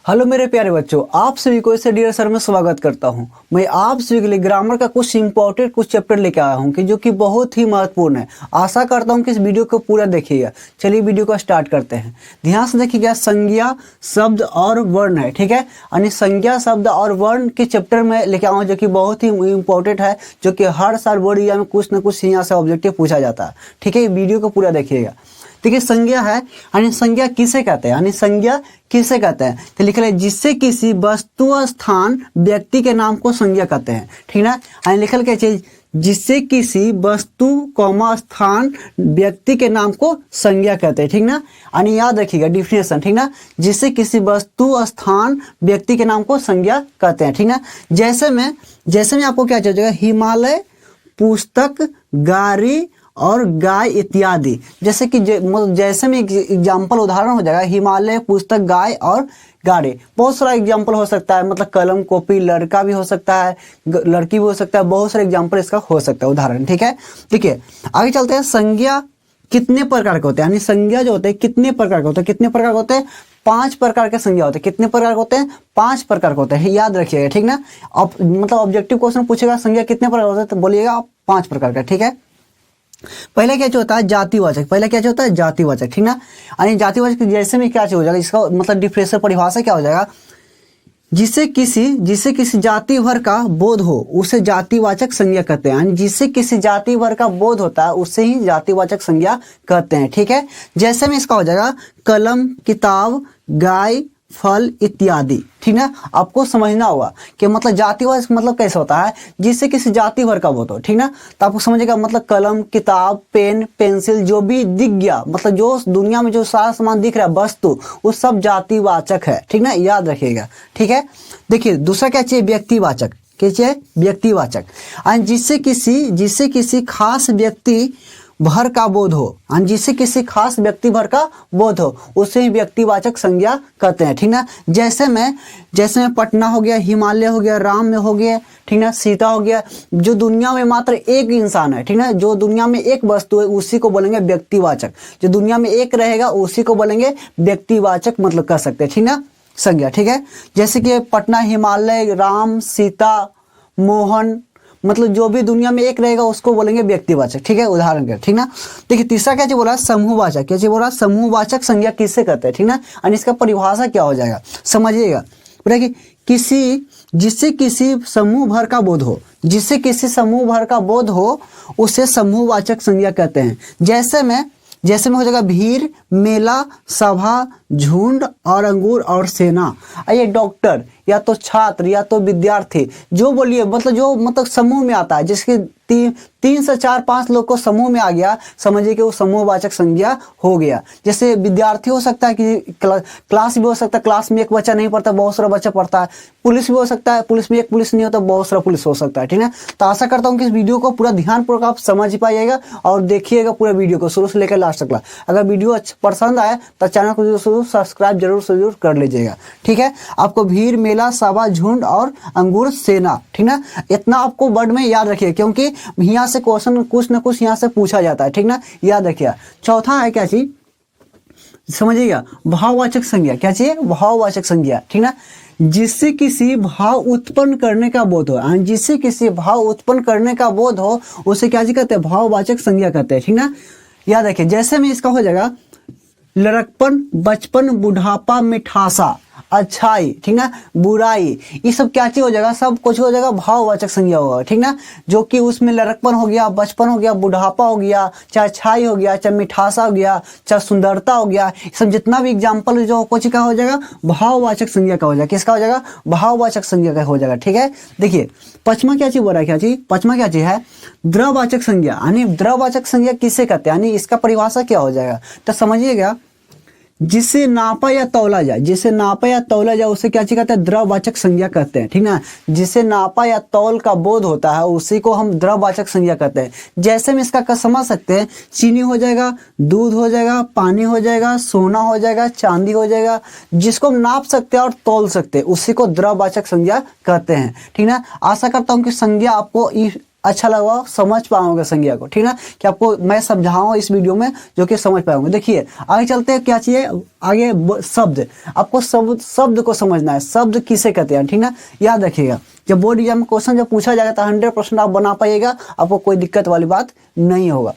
Hello मेरे प्यारे बच्चों, आप सभी को इस डियर सर में स्वागत करता हूं। मैं आप सभी के लिए ग्रामर का कुछ इंपॉर्टेंट कुछ चैप्टर लेके आया हूं कि जो कि बहुत ही महत्वपूर्ण है। आशा करता हूं कि इस वीडियो को पूरा देखिएगा। चलिए वीडियो को स्टार्ट करते हैं। ध्यान से देखिएगा, संज्ञा शब्द और वर्ण है, ठीक है। यानी संज्ञा शब्द और वर्ण के चैप्टर में लेके आऊँ जो कि बहुत ही इंपॉर्टेंट है, जो कि हर साल बोर्ड एग्जाम में कुछ ना कुछ यहाँ से ऑब्जेक्टिव पूछा जाता है, ठीक है। वीडियो को पूरा देखिएगा। देखिए संज्ञा है, यानी संज्ञा किसे कहते हैं, यानी संज्ञा किसे कहते हैं तो लिख ले जिससे किसी वस्तु स्थान व्यक्ति के नाम को संज्ञा कहते हैं, ठीक ना। यानी लिखल के चीज जिससे किसी वस्तु कौमा स्थान व्यक्ति के नाम को संज्ञा कहते हैं, ठीक ना। यानी याद रखिएगा डिफिनेशन, ठीक ना। जिससे किसी वस्तु स्थान व्यक्ति के नाम को संज्ञा कहते हैं, ठीक ना। जैसे में आपको क्या चाहिए, हिमालय, पुस्तक, गाड़ी और गाय इत्यादि। जैसे कि जैसे में एग्जाम्पल उदाहरण हो जाएगा हिमालय, पुस्तक, गाय और गाड़ी। बहुत सारा एग्जाम्पल हो सकता है, मतलब कलम, कॉपी, लड़का भी हो सकता है, लड़की भी हो सकता है। बहुत सारे एग्जाम्पल इसका हो सकता है, उदाहरण, ठीक है। देखिए आगे चलते हैं। संज्ञा कितने प्रकार के होते हैं, यानी संज्ञा जो होते हैं कितने प्रकार के होते हैं, कितने प्रकार के होते हैं 5 प्रकार के संज्ञा होते हैं। कितने प्रकार के होते हैं 5 प्रकार के होते हैं, याद रखिएगा, ठीक ना। अब मतलब ऑब्जेक्टिव क्वेश्चन पूछेगा संज्ञा कितने प्रकार होते हैं तो बोलिएगा आप 5 प्रकार का, ठीक है। पहला क्या होता है जातिवाचक, पहला क्या होता है जातिवाचक, ठीक ना। यानी जातिवाचक जैसे में क्या हो जाएगा, इसका मतलब डिफरेंशियल परिभाषा क्या हो जाएगा, जिसे किसी जाति भर का बोध हो उसे जातिवाचक संज्ञा कहते हैं। यानी जिससे किसी जाति भर का बोध होता है उससे ही जातिवाचक संज्ञा कहते हैं, ठीक है। जैसे में इसका हो जाएगा कलम, किताब, गाय, फल इत्यादि, ठीक ना। आपको समझना होगा कि मतलब जातिवाचक मतलब कैसे होता है, जिससे किसी जाति भर का बोध हो, ठीक ना। तो आपको समझेगा मतलब कलम, किताब, पेन, पेंसिल जो भी दिख गया, मतलब जो दुनिया में जो सारा सामान दिख रहा है वस्तु, वो सब जातिवाचक है, ठीक ना, याद रखिएगा, ठीक है। देखिए दूसरा क्या चाहिए, व्यक्तिवाचक। क्या चाहिए, व्यक्तिवाचक। जिससे किसी खास व्यक्ति भर का बोध हो, जिससे किसी खास व्यक्ति भर का बोध हो उसे ही व्यक्तिवाचक संज्ञा कहते हैं, ठीक ना। जैसे में पटना हो गया, हिमालय हो गया, राम में हो गया, ठीक ना, सीता हो गया। जो दुनिया में मात्र एक इंसान है, ठीक ना, जो दुनिया में एक वस्तु है उसी को बोलेंगे व्यक्तिवाचक। जो दुनिया में एक रहेगा उसी को बोलेंगे व्यक्तिवाचक, मतलब कह सकते हैं, ठीक ना, संज्ञा, ठीक है। जैसे कि पटना, हिमालय, राम, सीता, मोहन, मतलब जो भी दुनिया में एक रहेगा उसको बोलेंगे व्यक्तिवाचक, ठीक है, उदाहरण के, ठीक ना। देखिए तीसरा क्या बोला, समूहवाचक। क्या बोला, समूहवाचक संज्ञा किससे कहते हैं, ठीक ना। और इसका परिभाषा क्या हो जाएगा समझिएगा। जिससे किसी समूह भर का बोध हो, जिससे किसी समूह भर का बोध हो उसे समूहवाचक संज्ञा कहते हैं। जैसे में हो जाएगा भीड़, मेला, सभा, झुंड और अंगूर और सेना। ये डॉक्टर या तो छात्र या तो विद्यार्थी जो बोलिए, मतलब समूह में आता है, जिसके 3 से 4 5 लोग को समूह में आ गया, समझिए कि वो समूहवाचक संज्ञा हो गया। जैसे विद्यार्थी हो सकता है कि क्लास भी हो सकता है, क्लास में एक बच्चा नहीं पढ़ता, बहुत सारा बच्चा पढ़ता है। पुलिस भी हो सकता है, पुलिस में एक पुलिस नहीं होता, बहुत सारा पुलिस हो सकता है, ठीक है। तो आशा करता हूँ कि इस वीडियो को पूरा ध्यानपूर्वक आप समझ पाइएगा और देखिएगा पूरा वीडियो को शुरू से लेकर लास्ट तक। अगर वीडियो पसंद आए तो चैनल को सब्सक्राइब जरूर कर लीजिएगा, ठीक है। आपको भीड़, मेला, सभा, झुंड और अंगूर, सेना, ठीक ना, इतना आपको वर्ड में याद रखिए क्योंकि यहाँ से क्वेश्चन कुछ ना कुछ यहाँ से पूछा जाता है, ठीक ना, याद रखिए। चौथा है क्या चीज समझिएगा, भाववाचक संज्ञा। क्या चाहिए, भाववाचक संज्ञा, ठीक ना। जिससे किसी भाव उत्पन्न करने का बोध हो, जिससे किसी भाव उत्पन्न करने का बोध हो उसे क्या कहते हैं, भाववाचक संज्ञा कहते हैं, ठीक ना, याद रखिए। जैसे में इसका हो जाएगा लड़कपन, बचपन, बुढ़ापा, मिठासा, अच्छाई, ठीक ना, बुराई, ये सब क्या चीज हो जाएगा, सब कुछ हो जाएगा भाववाचक संज्ञा होगा, ठीक ना। जो कि उसमें लड़कपन हो गया, बचपन हो गया, बुढ़ापा हो गया, चाहे अच्छाई हो गया, चाहे मिठासा हो गया, चाहे सुंदरता हो गया, सब जितना भी एग्जाम्पल जो कुछ का हो जाएगा भाववाचक संज्ञा का हो जाएगा। किसका हो जाएगा, भाववाचक संज्ञा का हो जाएगा, ठीक है। देखिए पचमा क्या चीज बोल रहा है, क्या चीज पचमा क्या चीज है, द्रववाचक संज्ञा। यानी द्रववाचक संज्ञा किसे कहते हैं, यानी इसका परिभाषा क्या हो जाएगा तो समझिएगा, जिसे नापा या तौला जाए, जिसे नापा या तौला जाए उसे क्या कहते हैं, द्रववाचक संज्ञा कहते हैं, ठीक ना। जिसे नापा या तौल का बोध होता है उसी को हम द्रववाचक संज्ञा कहते हैं। जैसे में इसका समझ सकते हैं, चीनी हो जाएगा, दूध हो जाएगा, पानी हो जाएगा, सोना हो जाएगा, चांदी हो जाएगा, जिसको हम नाप सकते हैं और तौल सकते हैं उसी को द्रववाचक संज्ञा कहते हैं, ठीक ना। आशा करता हूँ कि संज्ञा आपको अच्छा लगा, समझ पाओगे संज्ञा को, ठीक ना, कि आपको मैं समझाऊँ इस वीडियो में जो कि समझ पाओगे। देखिए आगे चलते हैं, क्या चाहिए आगे, शब्द। आपको शब्द को समझना है, शब्द किसे कहते हैं, ठीक ना, याद रखिएगा। जब बोर्ड एग्जाम में क्वेश्चन जब पूछा जाएगा तो 100% आप बना पाइएगा, आपको कोई दिक्कत वाली बात नहीं होगा।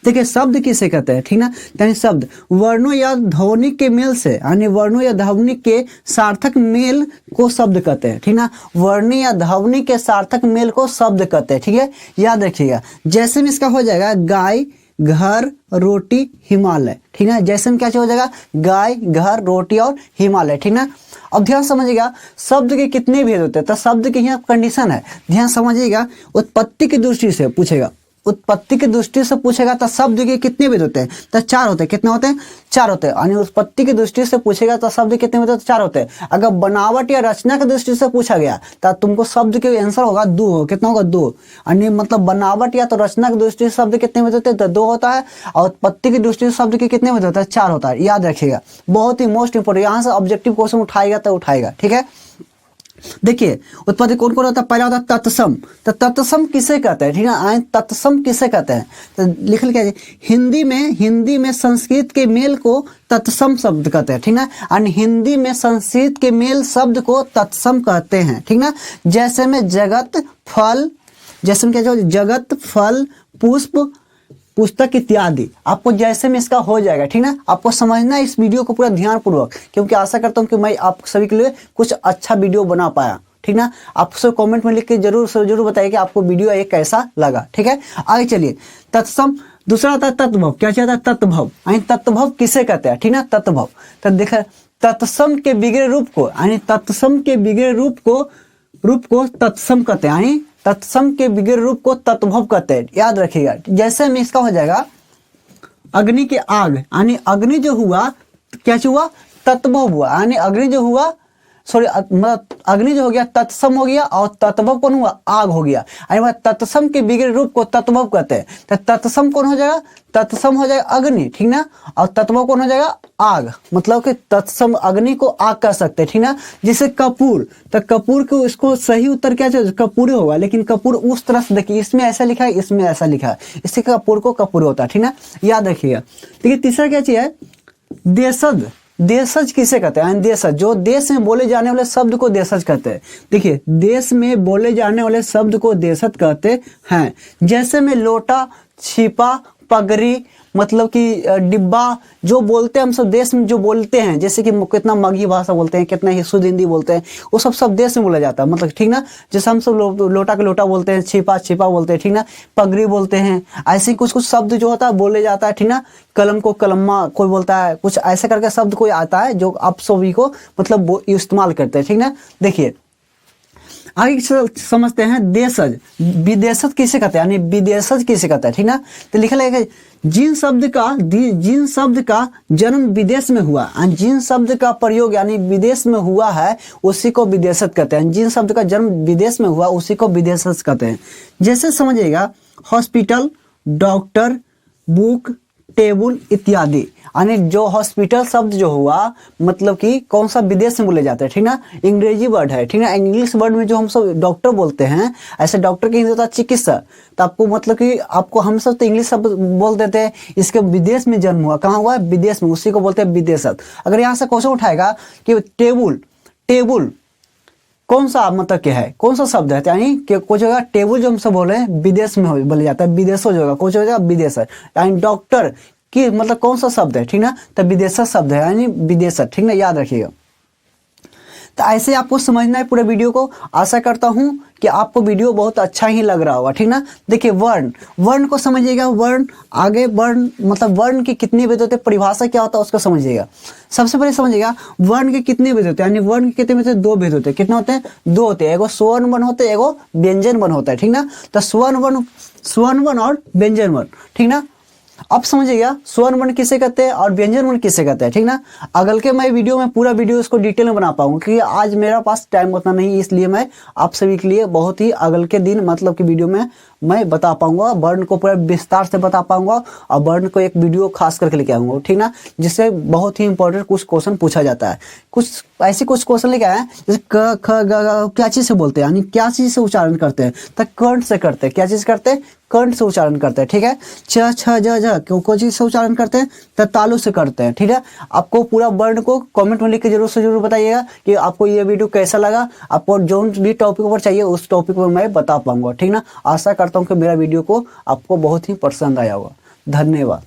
देखिए शब्द किसे कहते हैं, ठीक ना, यानी शब्द वर्णों या ध्वनि के मेल से, यानी वर्णों या ध्वनि के सार्थक मेल को शब्द कहते हैं, ठीक ना, वर्ण या ध्वनि के सार्थक मेल को शब्द कहते हैं, ठीक है, याद रखिएगा। जैसे में इसका हो जाएगा गाय, घर, रोटी, हिमालय, ठीक ना, जैसे में क्या हो जाएगा गाय, घर, रोटी और हिमालय, ठीक ना। अब ध्यान समझिएगा शब्द के कितने भेद होते हैं, तो शब्द के यहाँ कंडीशन है, ध्यान समझिएगा। उत्पत्ति की दृष्टि से पूछेगा, उत्पत्ति की दृष्टि से पूछेगा तो शब्द के कितने भेद होते हैं, तो 4 होते हैं। कितने होते हैं, 4 होते हैं। यानी उत्पत्ति की दृष्टि से पूछेगा तो शब्द कितने होते हैं, तो 4 होते हैं। अगर बनावट या रचना की दृष्टि से पूछा गया तो तुमको शब्द के आंसर होगा 2, कितना होगा 2। यानी मतलब बनावट या तो रचना की दृष्टि से शब्द कितने भेद होते हैं, तो 2 होता है, और उत्पत्ति की दृष्टि से शब्द के कितने भेद होता है, 4 होता है, याद रखिएगा। बहुत ही मोस्ट इंपोर्टेंट, यहाँ से ऑब्जेक्टिव क्वेश्चन उठाएगा तो उठाएगा, ठीक है। देखिए उत्पत्ति कौन कौन होता है, पहला होता है तत्सम। तो तत्सम किसे कहते हैं, ठीक है, तत्सम किसे कहते हैं, तो लिख लिया हिंदी में संस्कृत के मेल को तत्सम शब्द कहते हैं, ठीक ना, और हिंदी में संस्कृत के मेल शब्द को तत्सम कहते हैं, ठीक ना। जैसे में जगत, फल, जैसे में क्या जगत, फल, पुष्प, पुस्तक इत्यादि, आपको जैसे में इसका हो जाएगा, ठीक ना। आपको समझना है इस वीडियो को पूरा ध्यान पूर्वक, क्योंकि आशा करता हूं कि मैं आप सभी के लिए कुछ अच्छा वीडियो बना पाया, ठीक ना। आप सब कमेंट में लिख के जरूर बताइए कि आपको वीडियो ये कैसा लगा, ठीक है। आगे चलिए, तत्सम। दूसरा होता है तत्भव। क्या चाहता है, तत्भव। तत्भव किसे कहते हैं, ठीक ना, तत्भव। तो देखा तत्सम के बिगड़े रूप को, यानी तत्सम के बिगड़े रूप को तत्सम कहते हैं, यानी तत्सम के बिगड़े रूप को तत्भव कहते हैं, याद रखिएगा। जैसे में इसका हो जाएगा अग्नि के आग, यानी अग्नि जो हुआ क्या हुआ, तत्भव हुआ, यानी अग्नि जो हुआ अग्नि जो हो गया तत्सम हो गया, और तत्भव कौन हुआ, आग हो गया। यानी तत्सम के बिगड़े रूप को तत्भव कहते हैं। तो तत्सम कौन हो जाएगा, तत्सम हो जाएगा अग्नि, ठीक ना, और तत्भव कौन हो जाएगा, आग। मतलब कि तत्सम अग्नि को आग कह सकते हैं, ठीक ना। जैसे कपूर, तो कपूर को इसको सही उत्तर क्या चाहिए, कपूर होगा, लेकिन कपूर उस तरह से देखिए, इसमें ऐसा लिखा है, इसमें ऐसा लिखा है, इससे कपूर को कपूर होता है, ठीक ना, याद रखिएगा। देखिए तीसरा क्या चाहिए, देशज। देशज किसे कहते हैं, देशज, जो देश में बोले जाने वाले शब्द को देशज कहते हैं। देखिए देश में बोले जाने वाले शब्द को देशज कहते हैं। जैसे में लोटा, छिपा, पगड़ी, मतलब कि डिब्बा, जो बोलते हैं हम सब देश में जो बोलते हैं, जैसे कि कितना मगही भाषा बोलते हैं, कितना शुद्ध हिंदी बोलते हैं, वो सब देश में बोला जाता है, मतलब ठीक ना। जैसे हम सब लोटा के लोटा बोलते हैं, छिपा बोलते हैं, ठीक ना, पगड़ी बोलते हैं, ऐसे कुछ शब्द जो होता है बोले जाता है, ठीक ना। कलम को कलम्मा कोई बोलता है, कुछ ऐसे करके शब्द कोई आता है जो आप सभी को मतलब इस्तेमाल करते हैं, ठीक ना। देखिए आगे समझते हैं देशज। विदेशज किसे कहते हैं, यानी विदेशज किसे कहते हैं, ठीक ना। तो लिखा लगेगा जिन शब्द का जन्म विदेश में हुआ, जिन शब्द का प्रयोग यानी विदेश में हुआ है उसी को विदेशज कहते हैं। जिन शब्द का जन्म विदेश में हुआ उसी को विदेशज कहते हैं। जैसे समझिएगा हॉस्पिटल, डॉक्टर, बुक, टेबल इत्यादि, यानी जो हॉस्पिटल शब्द जो हुआ मतलब कि कौन सा विदेश में बोले जाते हैं, ठीक ना, अंग्रेजी वर्ड है, ठीक ना। इंग्लिश वर्ड में जो हम सब डॉक्टर बोलते हैं, ऐसे डॉक्टर के हिंदी होता है चिकित्सा। तो आपको मतलब कि आपको हम सब तो इंग्लिश शब्द बोल देते हैं, इसके विदेश में जन्म हुआ, कहाँ हुआ, विदेश में, उसी को बोलते हैं विदेशज। अगर यहाँ से क्वेश्चन उठाएगा कि टेबल कौन सा मतलब क्या है, कौन सा शब्द है, यानी कि कुछ होगा टेबल जो हम सब बोले विदेश में बोले जाता है, विदेशो जो होगा कुछ होगा विदेश है। यानी डॉक्टर की मतलब कौन सा शब्द है, ठीक ना, तो विदेशज शब्द है, यानी विदेशज, ठीक ना, याद रखिएगा। तो ऐसे आपको समझना है पूरे वीडियो को। आशा करता हूं कि आपको वीडियो बहुत अच्छा ही लग रहा होगा, ठीक ना। देखिए वर्ण को समझिएगा। वर्ण आगे वर्ण मतलब वर्ण के कितने भेद होते हैं, परिभाषा क्या होता है उसको समझिएगा। सबसे पहले समझिएगा वर्ण के कितने भेद होते हैं, यानी वर्ण के कितने भेद होते हैं, 2 भेद होते हैं। कितने होते हैं, 2 होते हैं। एगो स्वर्ण वर्ण होते हैं, एगो व्यंजन वर्ण होता है, ठीक ना। तो स्वर्ण वर्ण और व्यंजन वर्ण, ठीक ना। अब समझिएगा स्वर्ण वर्ण किसे कहते हैं और व्यंजन वर्ण किसे कहते हैं, ठीक ना। अगल के मैं वीडियो में पूरा वीडियो इसको डिटेल में बना पाऊंगा, क्योंकि आज मेरा पास टाइम उतना नहीं, इसलिए मैं आप सभी के लिए बहुत ही अगल के दिन मतलब कि वीडियो में मैं बता पाऊंगा, वर्ण को पूरा विस्तार से बता पाऊंगा और वर्ण को एक वीडियो खास करके लेके आऊंगा, ठीक ना, जिससे बहुत ही इंपॉर्टेंट कुछ क्वेश्चन पूछा जाता है। कुछ ऐसे कुछ क्वेश्चन लेके आए हैं जैसे क ख ग घ क्या चीज से बोलते हैं, यानी क्या चीज से उच्चारण करते हैं, तो कंठ से करते हैं। क्या चीज करते हैं? कंठ से उच्चारण करते हैं, ठीक है। च छ ज झ कौन चीज से उच्चारण करते हैं? तो तालु से करते हैं, ठीक है। आपको पूरा वर्ण को कमेंट में लिख के जरूर से जरूर बताइएगा कि आपको ये वीडियो कैसा लगा। आपको जो भी टॉपिक पर चाहिए उस टॉपिक पर मैं बता पाऊंगा, ठीक ना। आशा करता हूँ कि मेरा वीडियो को आपको बहुत ही पसंद आया होगा। धन्यवाद।